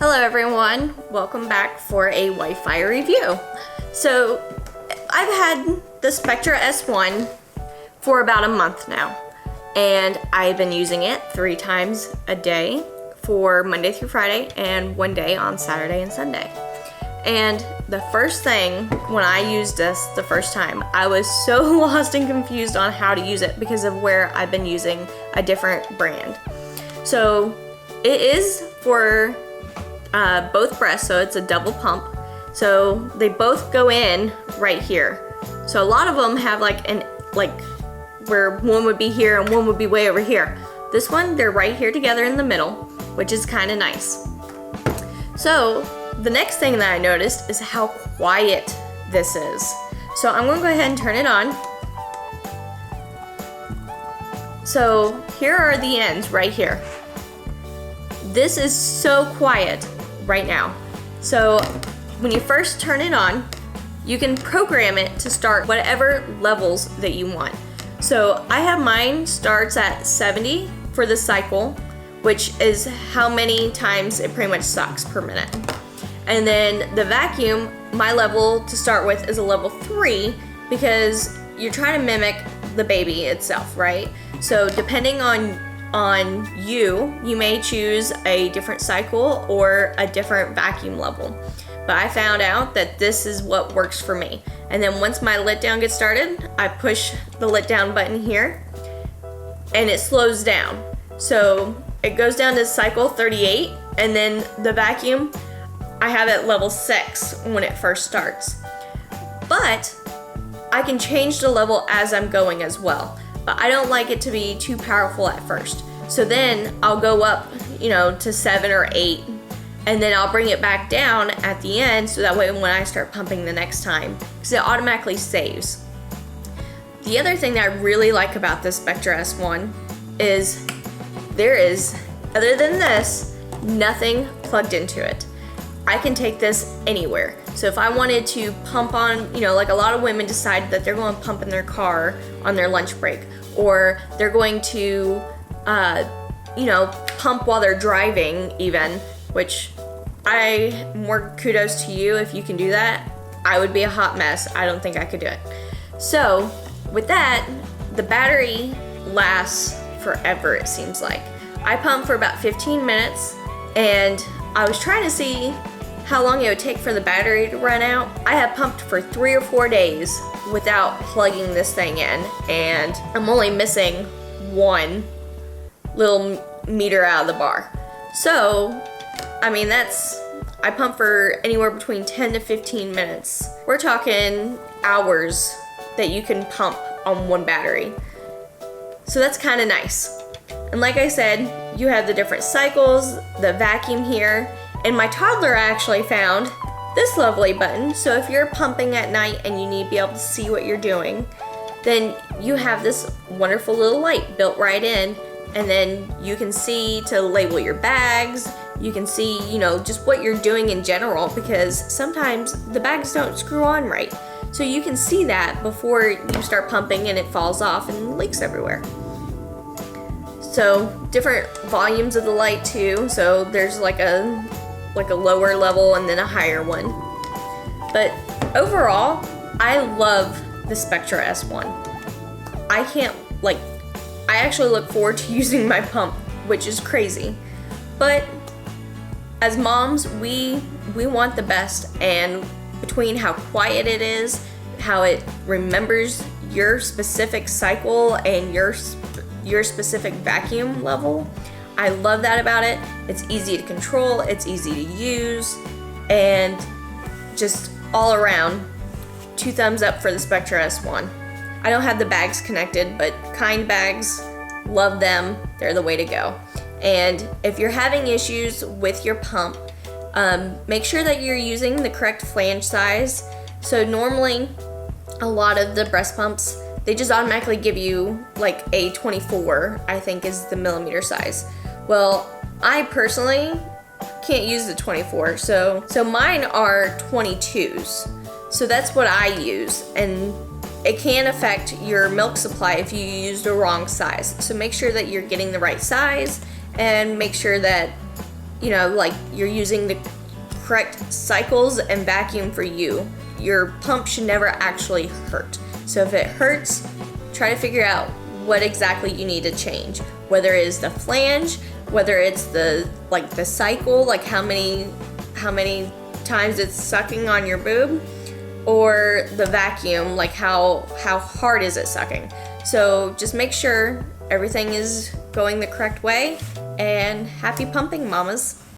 Hello everyone, welcome back for a Wi-Fi review. So I've had the Spectra S1 for about a month now, and I've been using it 3 times a day for Monday through Friday and 1 day on Saturday and Sunday. And the first thing when I used this the first time, I was so lost and confused on how to use it because of where I've been using a different brand. So it is for both breasts, so it's a double pump. So they both go in right here. So a lot of them have like where one would be here and one would be way over here. This one, they're right here together in the middle, which is kind of nice. So the next thing that I noticed is how quiet this is. So I'm gonna go ahead and turn it on. So here are the ends right here. This is so quiet right now. So when you first turn it on, you can program it to start whatever levels that you want. So I have mine starts at 70 for the cycle, which is how many times it pretty much sucks per minute. And then the vacuum, my level to start with is a level 3 because you're trying to mimic the baby itself, right? So depending on you may choose a different cycle or a different vacuum level. But I found out that this is what works for me. And then once my let down gets started, I push the let down button here and it slows down. So it goes down to cycle 38, and then the vacuum, I have it level 6 when it first starts. But I can change the level as I'm going as well. But I don't like it to be too powerful at first. So then I'll go up, to 7 or 8, and then I'll bring it back down at the end so that way when I start pumping the next time, because it automatically saves. The other thing that I really like about this Spectra S1 is there is, other than this, nothing plugged into it. I can take this anywhere. So if I wanted to pump on, like a lot of women decide that they're going to pump in their car on their lunch break, or they're going to, pump while they're driving even, which more kudos to you if you can do that. I would be a hot mess. I don't think I could do it. So with that, the battery lasts forever, it seems like. I pump for about 15 minutes, and I was trying to see how long it would take for the battery to run out. I have pumped for 3 or 4 days without plugging this thing in, and I'm only missing 1 little meter out of the bar. So, I pump for anywhere between 10 to 15 minutes. We're talking hours that you can pump on 1 battery. So that's kind of nice. And like I said, you have the different cycles, the vacuum here, and my toddler actually found this lovely button. So if you're pumping at night and you need to be able to see what you're doing, then you have this wonderful little light built right in, and then you can see to label your bags. You can see, just what you're doing in general, because sometimes the bags don't screw on right. So you can see that before you start pumping and it falls off and leaks everywhere. So different volumes of the light too. So there's like a lower level and then a higher one. But overall, I love the Spectra S1. I actually look forward to using my pump, which is crazy. But as moms, we want the best, and between how quiet it is, how it remembers your specific cycle and your specific vacuum level, I love that about it. It's easy to control, it's easy to use, and just all around, 2 thumbs up for the Spectra S1. I don't have the bags connected, but Kind bags, love them. They're the way to go. And if you're having issues with your pump, make sure that you're using the correct flange size. So normally, a lot of the breast pumps, they just automatically give you like a 24, I think is the millimeter size. Well, I personally can't use the 24, so mine are 22s. So that's what I use, and it can affect your milk supply if you use the wrong size. So make sure that you're getting the right size, and make sure that you know, like you're using the correct cycles and vacuum for you. Your pump should never actually hurt. So if it hurts, try to figure out what exactly you need to change. Whether it's the flange, whether it's the cycle, like how many times it's sucking on your boob, or the vacuum, like how hard is it sucking. So just make sure everything is going the correct way, and happy pumping, mamas.